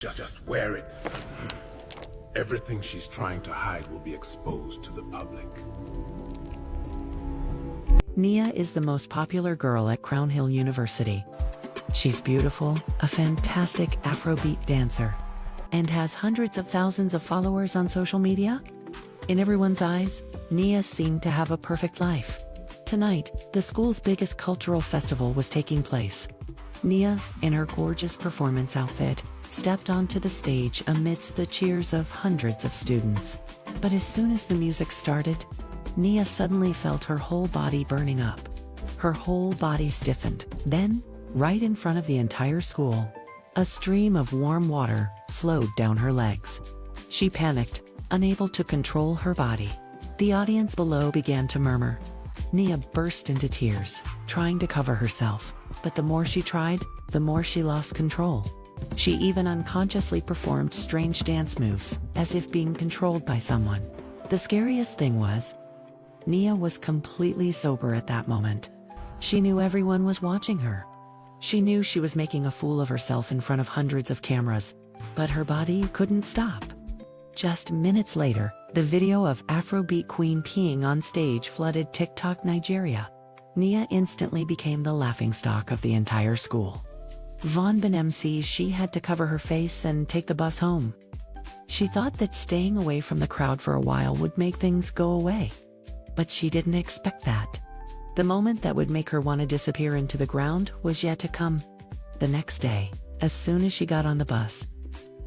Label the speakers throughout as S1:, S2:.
S1: Just wear it. Everything she's trying to hide will be exposed to the public.
S2: Nia is the most popular girl at Crown Hill University. She's beautiful, a fantastic Afrobeat dancer, and has hundreds of thousands of followers on social media. In everyone's eyes, Nia seemed to have a perfect life. Tonight, the school's biggest cultural festival was taking place. Nia, in her gorgeous performance outfit, stepped onto the stage amidst the cheers of hundreds of students. But as soon as the music started, Nia suddenly felt her whole body burning up. Her whole body stiffened. Then, right in front of the entire school, a stream of warm water flowed down her legs. She panicked, unable to control her body. The audience below began to murmur. Nia burst into tears, trying to cover herself. But the more she tried, the more she lost control. She even unconsciously performed strange dance moves, as if being controlled by someone. The scariest thing was, Nia was completely sober at that moment. She knew everyone was watching her. She knew she was making a fool of herself in front of hundreds of cameras, but her body couldn't stop. Just minutes later, the video of Afrobeat queen peeing on stage flooded TikTok Nigeria. Nia instantly became the laughingstock of the entire school. Von Benem sees she had to cover her face and take the bus home. She thought that staying away from the crowd for a while would make things go away. But she didn't expect that. The moment that would make her want to disappear into the ground was yet to come. The next day, as soon as she got on the bus,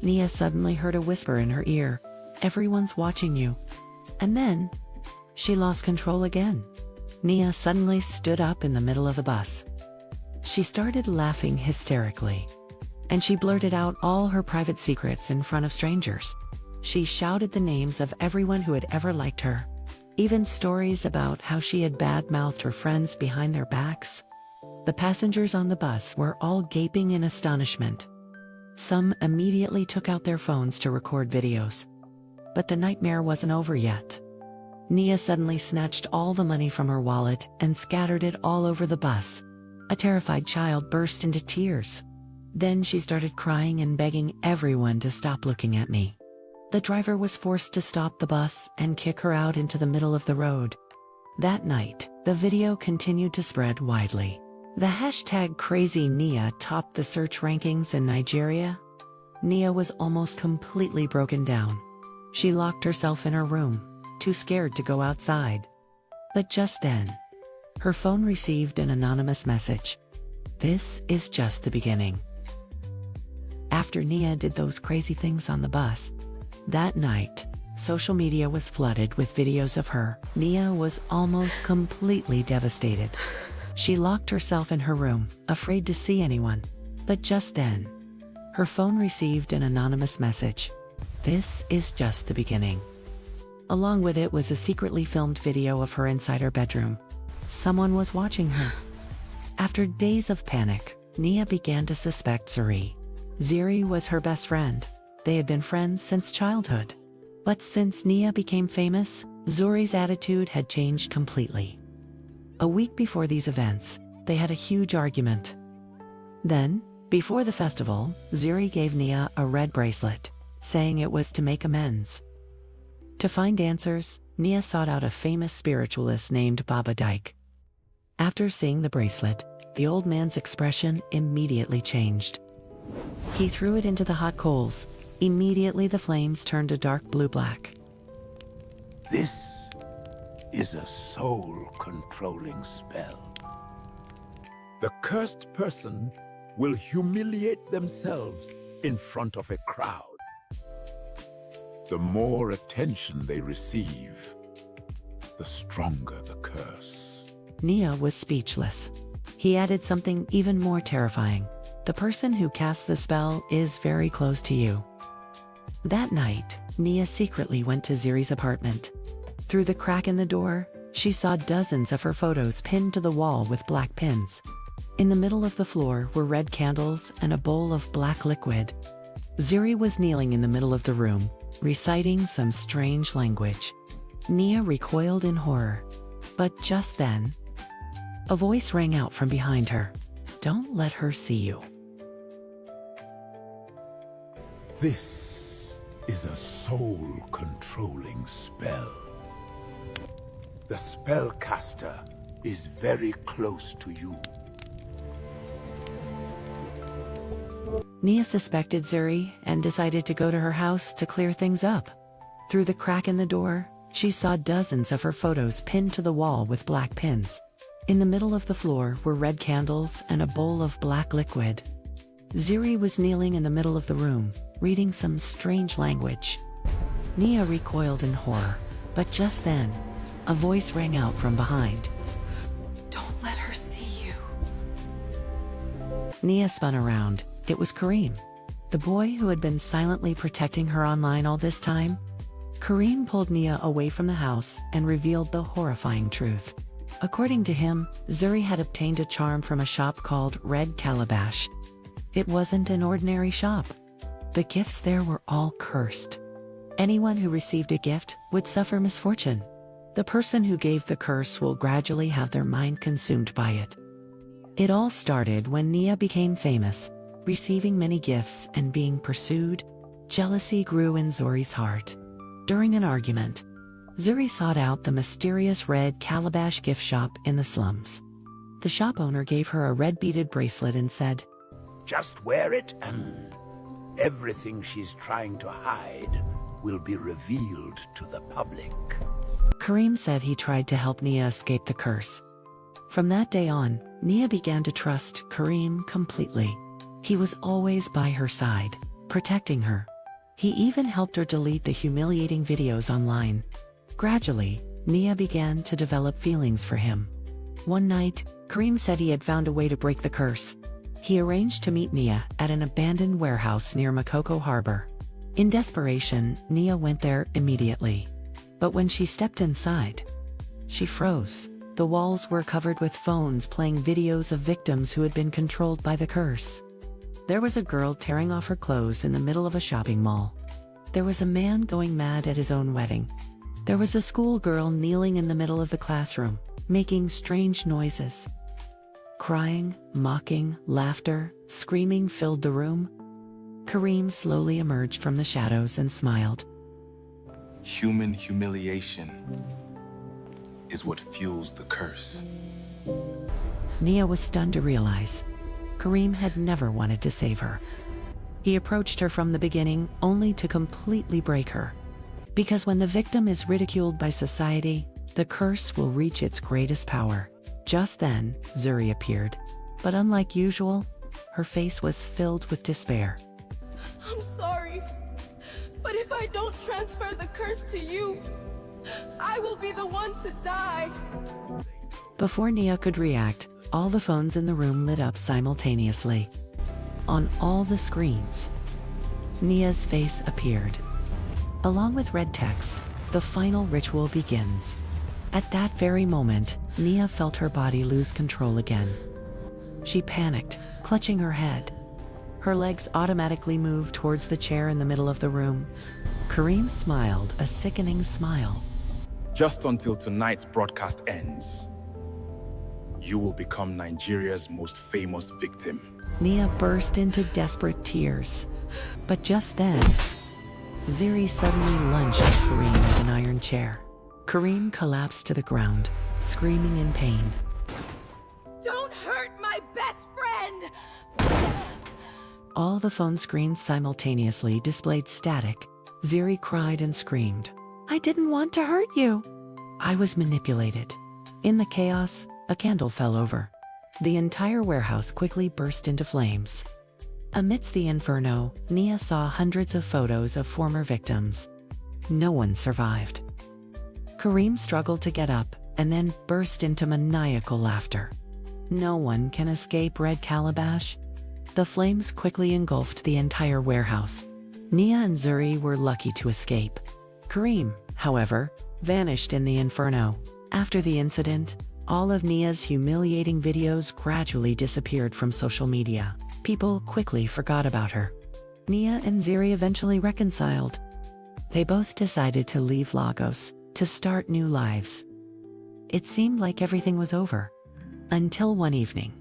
S2: Nia suddenly heard a whisper in her ear, "Everyone's watching you." And then, she lost control again. Nia suddenly stood up in the middle of the bus. She started laughing hysterically, and she blurted out all her private secrets in front of strangers. She shouted the names of everyone who had ever liked her, even stories about how she had bad-mouthed her friends behind their backs. The passengers on the bus were all gaping in astonishment. Some immediately took out their phones to record videos. But the nightmare wasn't over yet. Nia suddenly snatched all the money from her wallet and scattered it all over the bus. A terrified child burst into tears. Then she started crying and begging everyone to stop looking at me. The driver was forced to stop the bus and kick her out into the middle of the road. That night, the video continued to spread widely. The hashtag Crazy Nia topped the search rankings in Nigeria. Nia was almost completely broken down. She locked herself in her room, too scared to go outside. But just then, her phone received an anonymous message. "This is just the beginning." After Nia did those crazy things on the bus, that night, social media was flooded with videos of her. Nia was almost completely devastated. She locked herself in her room, afraid to see anyone. But just then, her phone received an anonymous message. "This is just the beginning." Along with it was a secretly filmed video of her inside her bedroom. Someone was watching her. After days of panic, Nia began to suspect Zuri. Zuri was her best friend. They had been friends since childhood. But since Nia became famous, Zuri's attitude had changed completely. A week before these events, they had a huge argument. Then, before the festival, Zuri gave Nia a red bracelet, saying it was to make amends. To find answers, Nia sought out a famous spiritualist named Baba Dyke. After seeing the bracelet, the old man's expression immediately changed. He threw it into the hot coals. Immediately the flames turned a dark blue-black.
S1: This is a soul-controlling spell. The cursed person will humiliate themselves in front of a crowd. The more attention they receive, the stronger the curse.
S2: Nia was speechless. He added something even more terrifying. "The person who casts the spell is very close to you." That night, Nia secretly went to Zuri's apartment. Through the crack in the door, she saw dozens of her photos pinned to the wall with black pins. In the middle of the floor were red candles and a bowl of black liquid. Zuri was kneeling in the middle of the room, reciting some strange language. Nia recoiled in horror. But just then, a voice rang out from behind her. "Don't let her see you."
S1: This is a soul-controlling spell. The spellcaster is very close to you.
S2: Nia suspected Zuri and decided to go to her house to clear things up. Through the crack in the door, she saw dozens of her photos pinned to the wall with black pins. In the middle of the floor were red candles and a bowl of black liquid. Zuri was kneeling in the middle of the room, reading some strange language. Nia recoiled in horror, but just then, a voice rang out from behind.
S3: Don't let her see you.
S2: Nia spun around. It was Kareem, the boy who had been silently protecting her online all this time. Kareem pulled Nia away from the house and revealed the horrifying truth. According to him, Zuri had obtained a charm from a shop called Red Calabash. It wasn't an ordinary shop. The gifts there were all cursed. Anyone who received a gift would suffer misfortune. The person who gave the curse will gradually have their mind consumed by it. It all started when Nia became famous. Receiving many gifts and being pursued, jealousy grew in Zuri's heart. During an argument, Zuri sought out the mysterious Red Calabash gift shop in the slums. The shop owner gave her a red beaded bracelet and said,
S4: "Just wear it and everything she's trying to hide will be revealed to the public."
S2: Kareem said he tried to help Nia escape the curse. From that day on, Nia began to trust Kareem completely. He was always by her side, protecting her. He even helped her delete the humiliating videos online. Gradually, Nia began to develop feelings for him. One night, Kareem said he had found a way to break the curse. He arranged to meet Nia at an abandoned warehouse near Makoko Harbor. In desperation, Nia went there immediately. But when she stepped inside, she froze. The walls were covered with phones playing videos of victims who had been controlled by the curse. There was a girl tearing off her clothes in the middle of a shopping mall. There was a man going mad at his own wedding. There was a schoolgirl kneeling in the middle of the classroom, making strange noises. Crying, mocking, laughter, screaming filled the room. Kareem slowly emerged from the shadows and smiled.
S5: Human humiliation is what fuels the curse.
S2: Nia was stunned to realize Kareem had never wanted to save her. He approached her from the beginning only to completely break her. Because when the victim is ridiculed by society, the curse will reach its greatest power. Just then, Zuri appeared. But unlike usual, her face was filled with despair.
S3: I'm sorry, but if I don't transfer the curse to you, I will be the one to die.
S2: Before Nia could react, all the phones in the room lit up simultaneously. On all the screens, Nia's face appeared. Along with red text, the final ritual begins. At that very moment, Nia felt her body lose control again. She panicked, clutching her head. Her legs automatically moved towards the chair in the middle of the room. Kareem smiled a sickening smile.
S5: Just until tonight's broadcast ends, you will become Nigeria's most famous victim.
S2: Nia burst into desperate tears. But just then, Zuri suddenly lunged at Kareem with an iron chair. Kareem collapsed to the ground, screaming in pain.
S3: Don't hurt my best friend!
S2: All the phone screens simultaneously displayed static. Zuri cried and screamed. "I didn't want to hurt you. I was manipulated." In the chaos, a candle fell over. The entire warehouse quickly burst into flames. Amidst the inferno, Nia saw hundreds of photos of former victims. No one survived. Kareem struggled to get up and then burst into maniacal laughter. No one can escape Red Calabash. The flames quickly engulfed the entire warehouse. Nia and Zuri were lucky to escape. Kareem, however, vanished in the inferno. After the incident, all of Nia's humiliating videos gradually disappeared from social media. People quickly forgot about her. Nia and Zuri eventually reconciled. They both decided to leave Lagos to start new lives. It seemed like everything was over. Until one evening,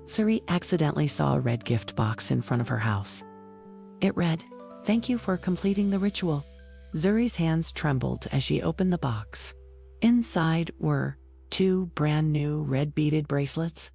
S2: Zuri accidentally saw a red gift box in front of her house. It read, Thank you for completing the ritual. Zuri's hands trembled as she opened the box. Inside were 2 brand new red beaded bracelets.